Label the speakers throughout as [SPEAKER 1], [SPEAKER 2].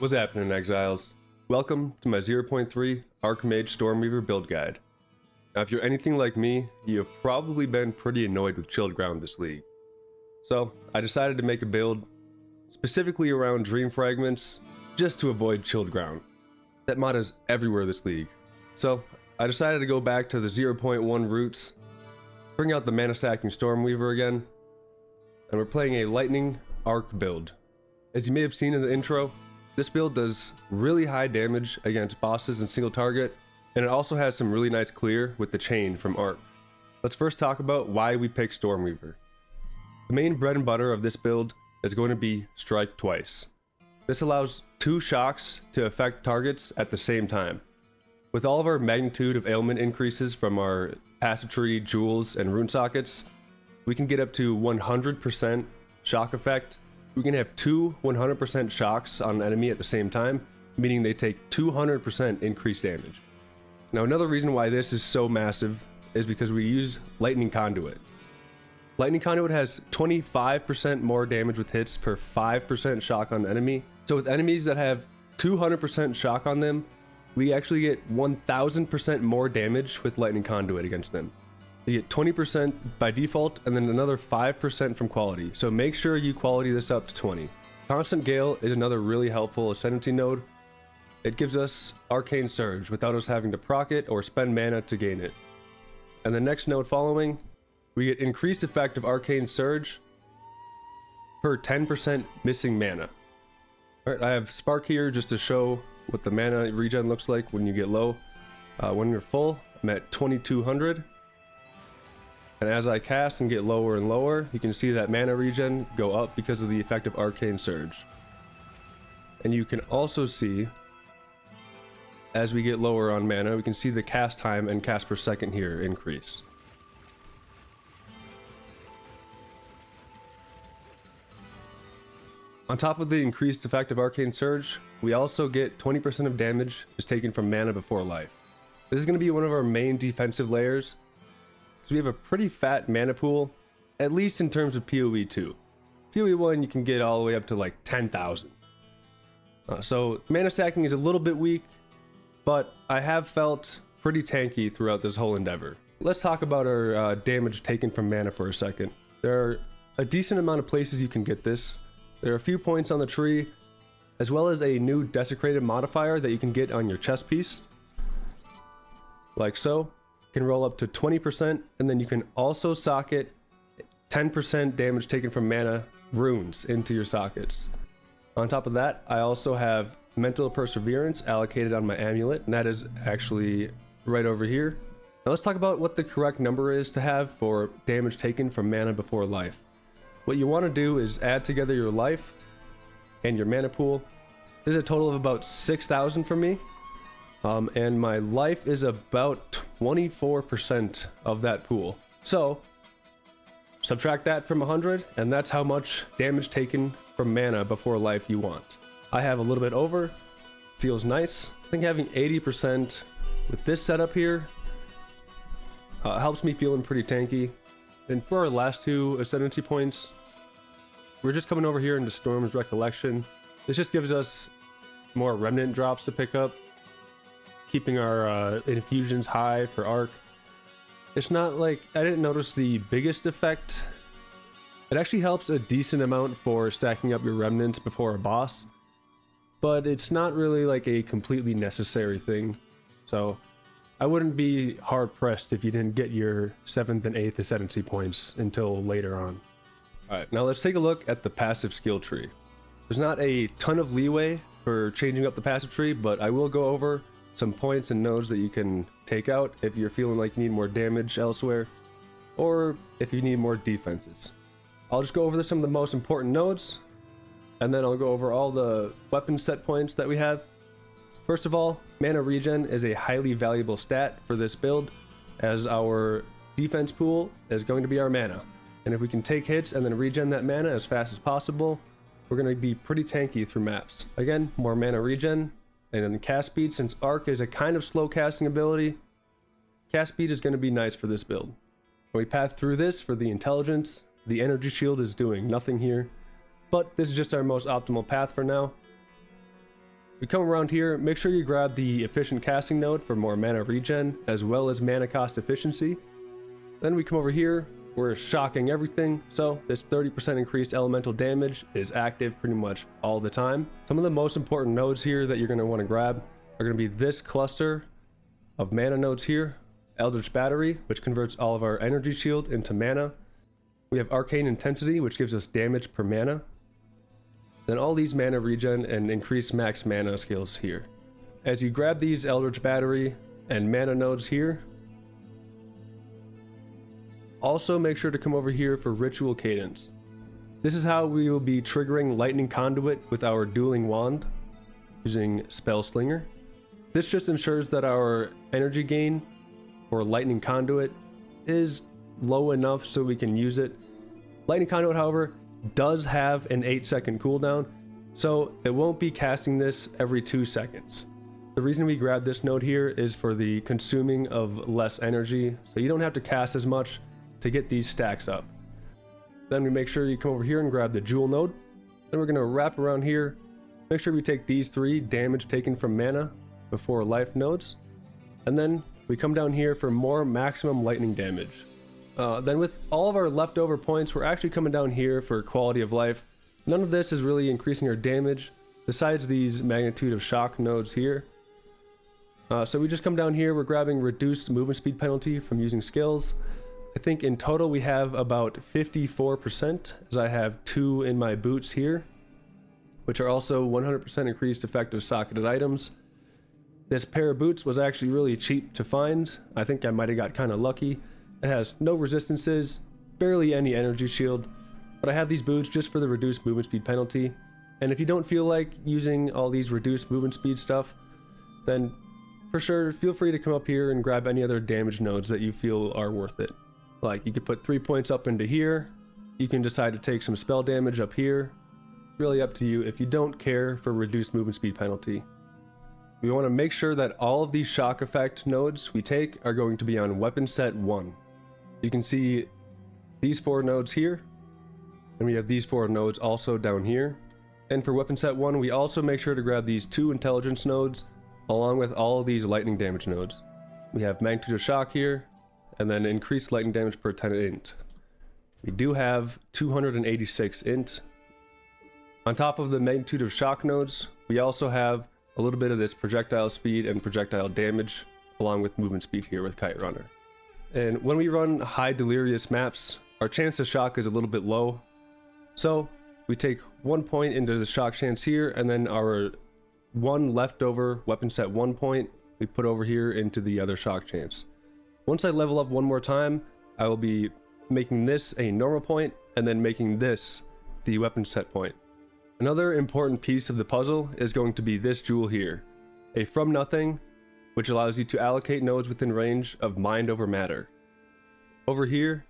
[SPEAKER 1] What's happening, Exiles? Welcome to my 0.3 Archmage Stormweaver build guide. Now, if you're anything like me, you have probably been pretty annoyed with chilled ground this league. So, I decided to make a build specifically around dream fragments just to avoid chilled ground. That mod is everywhere this league. So, I decided to go back to the 0.1 roots, bring out the mana stacking Stormweaver again, and we're playing a lightning arc build. As you may have seen in the intro, this build does really high damage against bosses and single target, and it also has some really nice clear with the chain from Arc. Let's first talk about why we picked Stormweaver. The main bread and butter of this build is going to be Strike Twice. This allows 2 shocks to affect targets at the same time. With all of our magnitude of ailment increases from our passive tree, jewels, and rune sockets, we can get up to 100% shock effect. We can have 2 100% shocks on an enemy at the same time, meaning they take 200% increased damage. Now, another reason why this is so massive is because we use Lightning Conduit. Lightning Conduit has 25% more damage with hits per 5% shock on an enemy. So with enemies that have 200% shock on them, we actually get 1000% more damage with Lightning Conduit against them. You get 20% by default and then another 5% from quality. So make sure you quality this up to 20. Constant Gale is another really helpful Ascendancy node. It gives us Arcane Surge without us having to proc it or spend mana to gain it. And the next node following, we get increased effect of Arcane Surge per 10% missing mana. Alright, I have Spark here just to show what the mana regen looks like when you get low. When you're full, I'm at 2200. And as I cast and get lower and lower, you can see that mana regen go up because of the effect of Arcane Surge. And you can also see, as we get lower on mana, we can see the cast time and cast per second here increase. On top of the increased effect of Arcane Surge, we also get 20% of damage is taken from mana before life. This is going to be one of our main defensive layers, because we have a pretty fat mana pool, at least in terms of PoE 2. PoE 1 you can get all the way up to like 10,000. So mana stacking is a little bit weak, but I have felt pretty tanky throughout this whole endeavor. Let's talk about our damage taken from mana for a second. There are a decent amount of places you can get this. There are a few points on the tree, as well as a new desecrated modifier that you can get on your chest piece. Like so. You can roll up to 20%, and then you can also socket 10% damage taken from mana runes into your sockets. On top of that, I also have Mental Perseverance allocated on my amulet, and that is actually right over here. Now let's talk about what the correct number is to have for damage taken from mana before life. What you want to do is add together your life and your mana pool. This is a total of about 6,000 for me. And my life is about 24% of that pool. So, subtract that from 100, and that's how much damage taken from mana before life you want. I have a little bit over, feels nice. I think having 80% with this setup here helps me feeling pretty tanky. And for our last 2 Ascendancy points, we're just coming over here into Storm's Recollection. This just gives us more remnant drops to pick up, keeping our infusions high for Arc. It's not like, I didn't notice the biggest effect. It actually helps a decent amount for stacking up your remnants before a boss, but it's not really like a completely necessary thing. So I wouldn't be hard pressed if you didn't get your 7th and 8th Ascendancy points until later on. Alright, now let's take a look at the passive skill tree. There's not a ton of leeway for changing up the passive tree, but I will go over some points and nodes that you can take out if you're feeling like you need more damage elsewhere, or if you need more defenses. I'll just go over some of the most important nodes, and then I'll go over all the weapon set points that we have. First of all, mana regen is a highly valuable stat for this build, as our defense pool is going to be our mana. And if we can take hits and then regen that mana as fast as possible, we're going to be pretty tanky through maps. Again, more mana regen, and then cast speed, since Arc is a kind of slow casting ability, cast speed is going to be nice for this build. When we path through this for the intelligence, the energy shield is doing nothing here, but this is just our most optimal path for now. We come around here, make sure you grab the efficient casting node for more mana regen, as well as mana cost efficiency. Then we come over here, we're shocking everything, so this 30% increased elemental damage is active pretty much all the time. Some of the most important nodes here that you're going to want to grab are going to be this cluster of mana nodes here. Eldritch Battery, which converts all of our energy shield into mana. We have Arcane Intensity, which gives us damage per mana. Then all these mana regen and increased max mana skills here. As you grab these Eldritch Battery and mana nodes here, also make sure to come over here for Ritual Cadence. This is how we will be triggering Lightning Conduit with our Dueling Wand using Spellslinger. This just ensures that our energy gain for Lightning Conduit is low enough so we can use it. Lightning Conduit, however, does have an 8-second cooldown, so it won't be casting this every 2 seconds. The reason we grab this node here is for the consuming of less energy, so you don't have to cast as much to get these stacks up. Then we make sure you come over here and grab the Jewel node. Then we're going to wrap around here, make sure we take these 3 damage taken from mana before life nodes, and then we come down here for more maximum lightning damage. Then with all of our leftover points, we're actually coming down here for quality of life. None of this is really increasing our damage besides these magnitude of shock nodes here. So we just come down here, we're grabbing reduced movement speed penalty from using skills. I think in total we have about 54%, as I have 2 in my boots here, which are also 100% increased effective socketed items. This pair of boots was actually really cheap to find. I think I might have got kind of lucky. It has no resistances, barely any energy shield, but I have these boots just for the reduced movement speed penalty. And if you don't feel like using all these reduced movement speed stuff, then for sure feel free to come up here and grab any other damage nodes that you feel are worth it. Like you could put 3 points up into here, you can decide to take some spell damage up here. It's really up to you if you don't care for reduced movement speed penalty. We want to make sure that all of these shock effect nodes we take are going to be on weapon set 1. You can see these 4 nodes here, and we have these 4 nodes also down here. And for weapon set 1, we also make sure to grab these 2 intelligence nodes along with all of these lightning damage nodes. We have magnitude of shock here, and then increased lightning damage per 10 int. We do have 286 int. On top of the magnitude of shock nodes, we also have a little bit of this projectile speed and projectile damage along with movement speed here with Kite Runner. And when we run high delirious maps, our chance of shock is a little bit low. So we take 1 point into the shock chance here, and then our 1 leftover weapon set 1 point we put over here into the other shock chance. Once I level up 1 more time, I will be making this a normal point and then making this the weapon set point. Another important piece of the puzzle is going to be this jewel here, a From Nothing, which allows you to allocate nodes within range of Mind over Matter. Over here,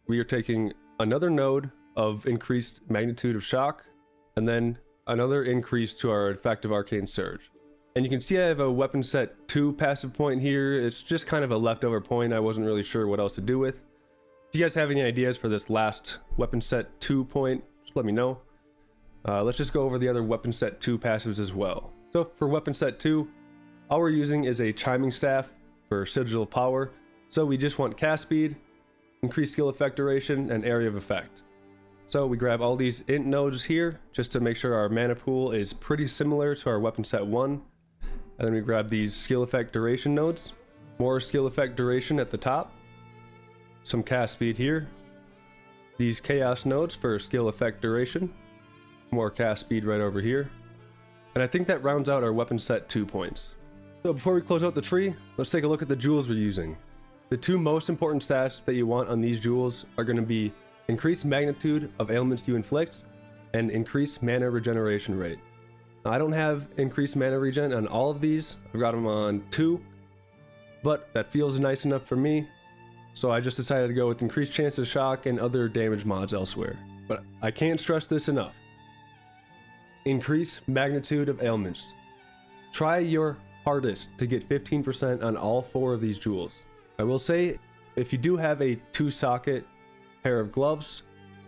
[SPEAKER 1] we are taking another node of increased magnitude of shock, and then another increase to our effective arcane surge. And you can see I have a weapon set 2 passive point here. It's just kind of a leftover point I wasn't really sure what else to do with. If you guys have any ideas for this last weapon set 2 point, just let me know. Let's just go over the other weapon set 2 passives as well. So for weapon set 2, all we're using is a chiming staff for Sigil of Power. So we just want cast speed, increased skill effect duration, and area of effect. So we grab all these int nodes here just to make sure our mana pool is pretty similar to our weapon set 1. And then we grab these skill effect duration nodes, more skill effect duration at the top, some cast speed here, these chaos nodes for skill effect duration, more cast speed right over here. And I think that rounds out our weapon set 2 points. So before we close out the tree, let's take a look at the jewels we're using. The 2 most important stats that you want on these jewels are going to be increased magnitude of ailments you inflict and increased mana regeneration rate. Now, I don't have increased mana regen on all of these. I've got them on 2, but that feels nice enough for me. So I just decided to go with increased chance of shock and other damage mods elsewhere. But I can't stress this enough. Increase magnitude of ailments. Try your hardest to get 15% on all 4 of these jewels. I will say, if you do have a 2-socket pair of gloves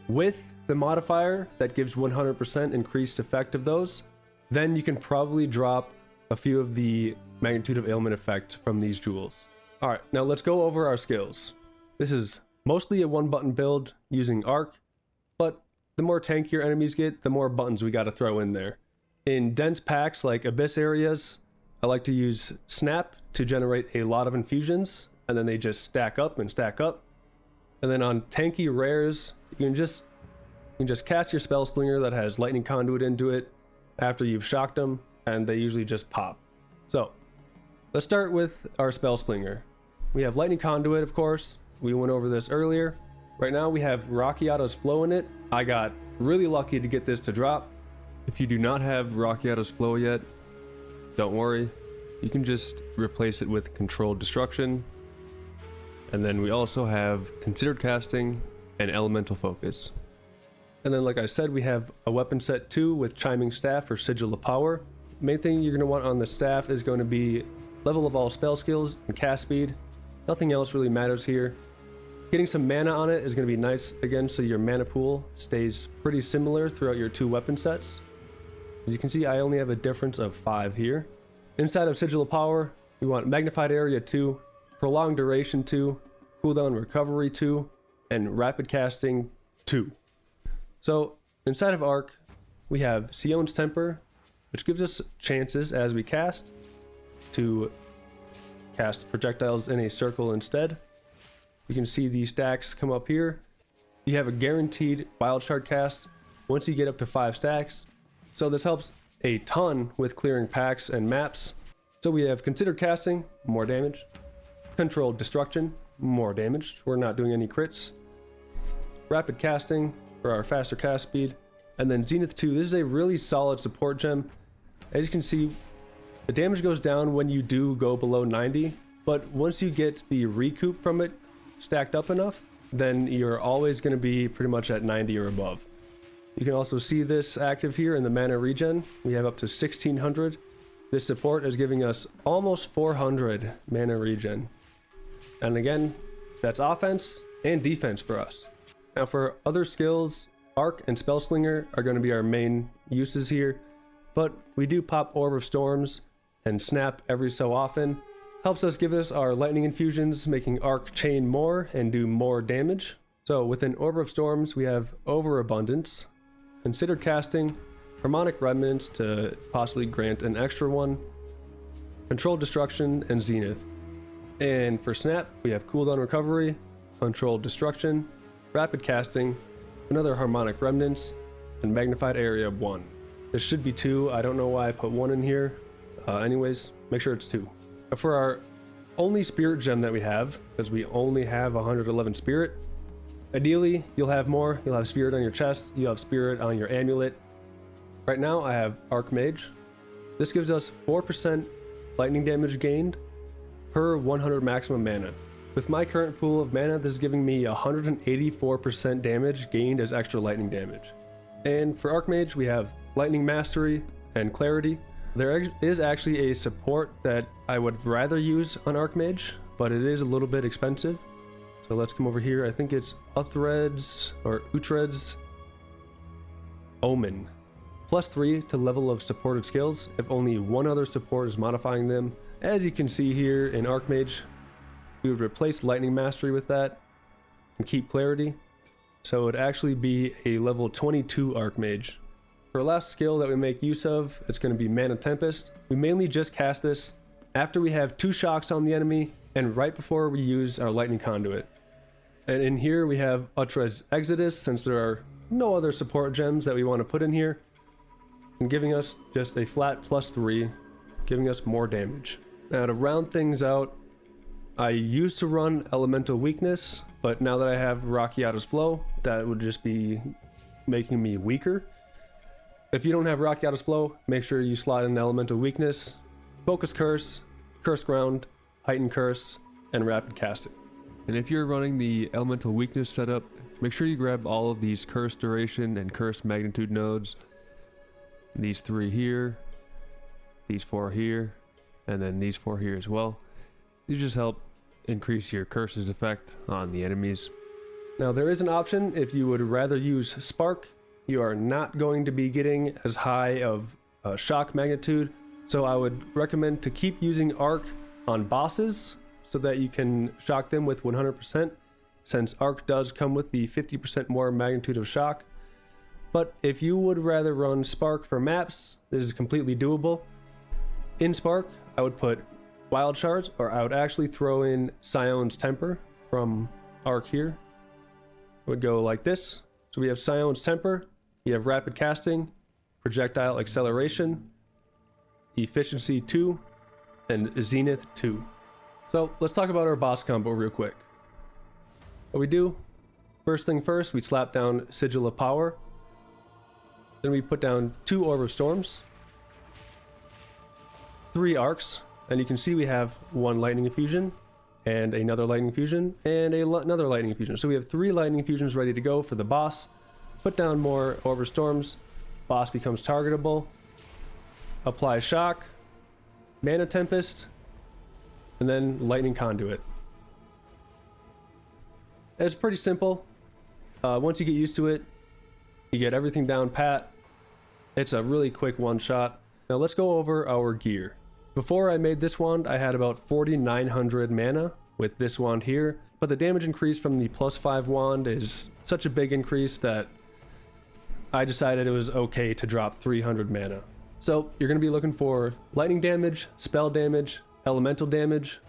[SPEAKER 1] with the modifier that gives 100% increased effect of those, then you can probably drop a few of the magnitude of ailment effect from these jewels. Alright, now let's go over our skills. This is mostly a one button build using Arc, but the more tankier enemies get, the more buttons we gotta throw in there. In dense packs like Abyss areas, I like to use Snap to generate a lot of infusions, and then they just stack up and stack up. And then on tanky rares, you can just cast your Spellslinger that has Lightning Conduit into it after you've shocked them, and they usually just pop. So, let's start with our Spellslinger. We have Lightning Conduit, of course. We went over this earlier. Right now we have RAKIATA'S Flow in it. I got really lucky to get this to drop. If you do not have RAKIATA'S Flow yet, don't worry. You can just replace it with Controlled Destruction. And then we also have Considered Casting and Elemental Focus. And then, like I said, we have a weapon set 2 with Chiming Staff or Sigil of Power. Main thing you're going to want on the staff is going to be level of all spell skills and cast speed. Nothing else really matters here. Getting some mana on it is going to be nice again, so your mana pool stays pretty similar throughout your 2 weapon sets. As you can see, I only have a difference of 5 here. Inside of Sigil of Power, we want Magnified Area 2, Prolonged Duration 2, Cooldown Recovery 2, and Rapid Casting 2. So, inside of Arc, we have Sion's Temper, which gives us chances as we cast to cast projectiles in a circle instead. You can see these stacks come up here. You have a guaranteed wild shard cast once you get up to 5 stacks. So this helps a ton with clearing packs and maps. So we have Considered Casting, more damage. Controlled Destruction, more damage. We're not doing any crits. Rapid Casting for our faster cast speed. And then Zenith 2, this is a really solid support gem. As you can see, the damage goes down when you do go below 90, but once you get the recoup from it stacked up enough, then you're always going to be pretty much at 90 or above. You can also see this active here in the mana regen. We have up to 1600. This support is giving us almost 400 mana regen. And again, that's offense and defense for us. Now for other skills, Arc and Spellslinger are going to be our main uses here, but we do pop Orb of Storms and Snap every so often. Helps us give us our lightning infusions, making Arc chain more and do more damage. So within Orb of Storms, we have Overabundance, Considered Casting, Harmonic Remnants to possibly grant an extra one, Controlled Destruction, and Zenith. And for Snap, we have Cooldown Recovery, Controlled Destruction, Rapid Casting, another Harmonic Remnants, and Magnified Area 1. There should be 2, I don't know why I put 1 in here. Anyways, make sure it's 2. For our only spirit gem that we have, because we only have 111 spirit, ideally you'll have more. You'll have spirit on your chest, you have spirit on your amulet. Right now I have Archmage. This gives us 4% lightning damage gained per 100 maximum mana. With my current pool of mana, this is giving me 184% damage gained as extra lightning damage. And for Archmage, we have Lightning Mastery and Clarity. There is actually a support that I would rather use on Archmage, but it is a little bit expensive. So let's come over here. I think it's Uthred's or Uhtred's Omen. +3 to level of supported skills if only one other support is modifying them. As you can see here in Archmage, we would replace Lightning Mastery with that and keep Clarity. So it would actually be a level 22 Archmage. For our last skill that we make use of, it's going to be Mana Tempest. We mainly just cast this after we have 2 shocks on the enemy and right before we use our Lightning Conduit. And in here we have Uhtred's Exodus, since there are no other support gems that we want to put in here, and giving us just a flat +3, giving us more damage. Now to round things out, I used to run Elemental Weakness, but now that I have RAKIATA'S Flow, that would just be making me weaker. If you don't have RAKIATA'S Flow, make sure you slot in Elemental Weakness, Focus Curse, Curse Ground, Heightened Curse, and Rapid Casting. And if you're running the Elemental Weakness setup, make sure you grab all of these Curse Duration and Curse Magnitude nodes. These 3 here, these 4 here, and then these 4 here as well. These just help increase your Curse's effect on the enemies. Now there is an option if you would rather use Spark. You are not going to be getting as high of shock magnitude. So I would recommend to keep using Arc on bosses so that you can shock them with 100%, since Arc does come with the 50% more magnitude of shock. But if you would rather run Spark for maps, this is completely doable. In Spark, I would put Wild Shards, or I would actually throw in Sion's Temper from Arc here. It would go like this. So we have Sion's Temper, you have Rapid Casting, Projectile Acceleration, Efficiency 2, and Zenith 2. So let's talk about our boss combo real quick. What we do, first thing first, we slap down Sigil of Power. Then we put down 2 Orb of Storms, 3 Arcs, and you can see we have 1 Lightning Infusion, and another Lightning Infusion, and another Lightning Infusion. So we have 3 Lightning Infusions ready to go for the boss. Put down more Orb of Storms, boss becomes targetable, apply Shock, Mana Tempest, and then Lightning Conduit. It's pretty simple. Once you get used to it, you get everything down pat. It's a really quick one-shot. Now let's go over our gear. Before I made this wand, I had about 4,900 mana with this wand here, but the damage increase from the +5 wand is such a big increase that I decided it was okay to drop 300 mana. So you're going to be looking for lightning damage, spell damage, elemental damage.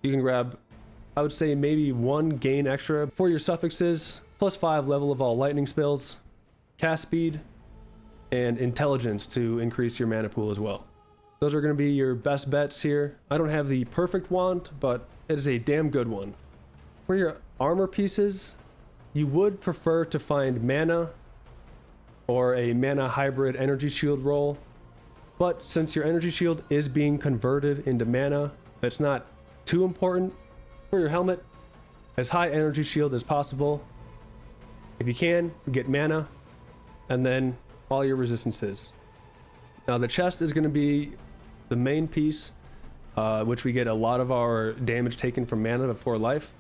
[SPEAKER 1] You can grab, I would say, maybe 1 gain extra for your suffixes, +5 level of all lightning spells, cast speed, and intelligence to increase your mana pool as well. Those are going to be your best bets here. I don't have the perfect wand, but it is a damn good one. For your armor pieces, you would prefer to find mana or a mana hybrid energy shield roll, but since your energy shield is being converted into mana, it's not too important. For your helmet, as high energy shield as possible. If you can, get mana, and then all your resistances. Now the chest is going to be the main piece, which we get a lot of our damage taken from mana before life.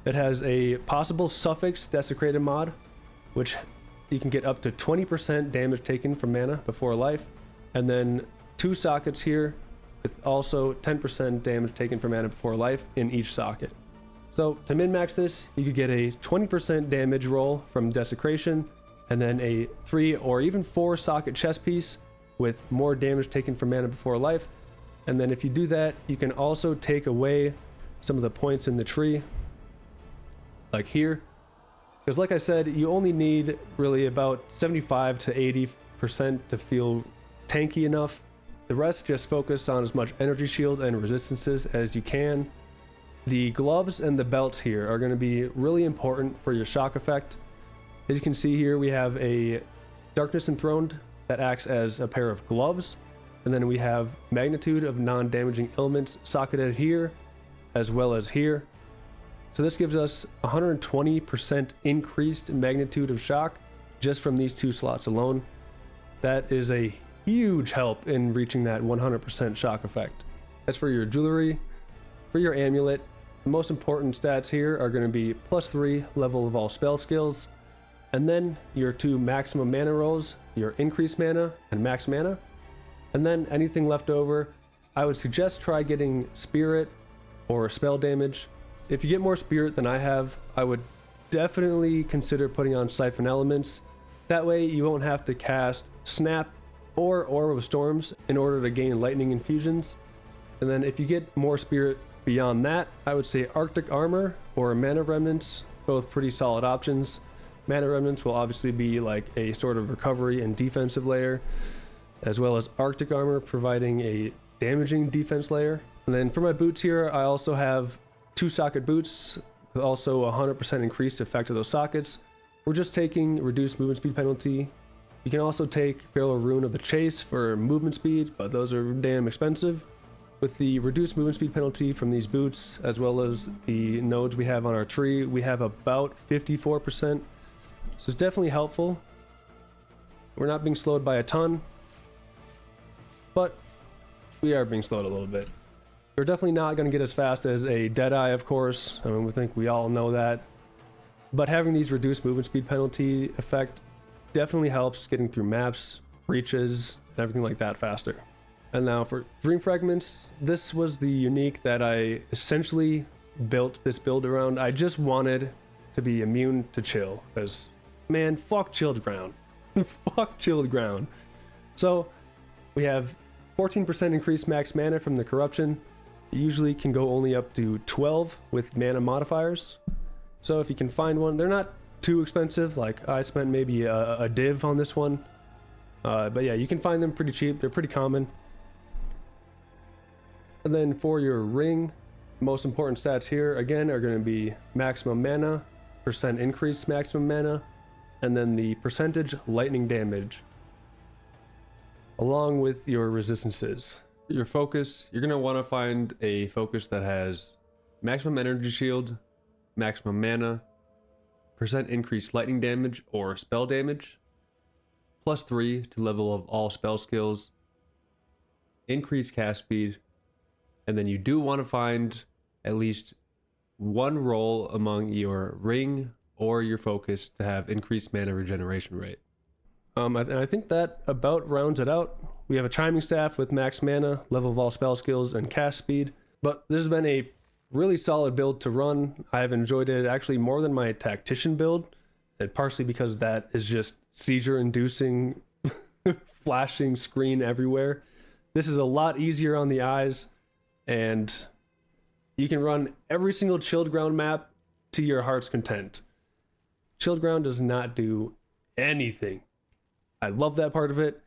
[SPEAKER 1] It has a possible suffix desecrated mod, which you can get up to 20% damage taken from mana before life, and then 2 sockets here with also 10% damage taken from mana before life in each socket. So to min-max this, you could get a 20% damage roll from desecration, and then a 3 or even 4 socket chest piece with more damage taken from mana before life. And then if you do that, you can also take away some of the points in the tree, like here. Because like I said, you only need really about 75 to 80% to feel tanky enough. The rest, just focus on as much energy shield and resistances as you can. The gloves and the belts here are going to be really important for your shock effect. As you can see here, we have a Darkness Enthroned that acts as a pair of gloves, and then we have Magnitude of non-damaging elements socketed here as well as here. So this gives us 120% increased magnitude of shock just from these 2 slots alone. That is a huge help in reaching that 100% shock effect. As for your jewelry, for your amulet, the most important stats here are going to be +3 level of all spell skills, and then your 2 maximum mana rolls, your increased mana and max mana, and then anything left over, I would suggest try getting spirit or spell damage. If you get more spirit than I have, I would definitely consider putting on Siphon Elements. That way you won't have to cast Snap or Orb of Storms in order to gain lightning infusions. And then if you get more spirit beyond that, I would say Arctic Armor or Mana Remnants, both pretty solid options. Mana Remnants will obviously be like a sort of recovery and defensive layer, as well as Arctic Armor providing a damaging defense layer. And then for my boots here, I also have 2 socket boots with also 100% increased effect of those sockets. We're just taking reduced movement speed penalty. You can also take Feral Rune of the Chase for movement speed, but those are damn expensive. With the reduced movement speed penalty from these boots, as well as the nodes we have on our tree, we have about 54%. So it's definitely helpful. We're not being slowed by a ton, but we are being slowed a little bit. We're definitely not going to get as fast as a Deadeye, of course. I mean, we think we all know that. But having these reduced movement speed penalty effect definitely helps getting through maps. breaches and everything like that faster. And now for Dream Fragments, this was the unique that I essentially built this build around. I just wanted to be immune to chill, because man, fuck chilled ground. Fuck chilled ground. So we have 14% increased max mana from the corruption. It usually can go only up to 12 with mana modifiers. So if you can find one, they're not too expensive. Like I spent maybe a div on this one. But yeah, you can find them pretty cheap. They're pretty common. And then for your ring, most important stats here again are going to be maximum mana, percent increase maximum mana, and then the percentage lightning damage, along with your resistances. Your focus, you're going to want to find a focus that has maximum energy shield, maximum mana, percent increased lightning damage or spell damage, +3 to level of all spell skills, increased cast speed, and then you do want to find at least one role among your ring or your focus to have increased mana regeneration rate. And I think that about rounds it out. We have a chiming staff with max mana, level of all spell skills, and cast speed. But this has been a really solid build to run. I have enjoyed it actually more than my tactician build, and partially because that is just seizure inducing flashing screen everywhere. This is a lot easier on the eyes, and you can run every single chilled ground map to your heart's content. Chilled ground does not do anything. I love that part of it.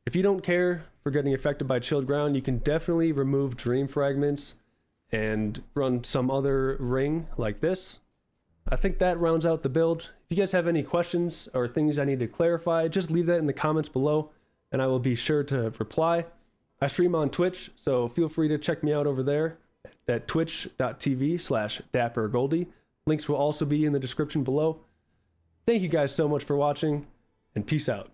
[SPEAKER 1] If you don't care for getting affected by chilled ground, you can definitely remove dream fragments and run some other ring like this. I think that rounds out the build. If you guys have any questions or things I need to clarify, just leave that in the comments below and I will be sure to reply. I stream on Twitch, so feel free to check me out over there at twitch.tv/dappergoldie. Links will also be in the description below. Thank you guys so much for watching, and peace out.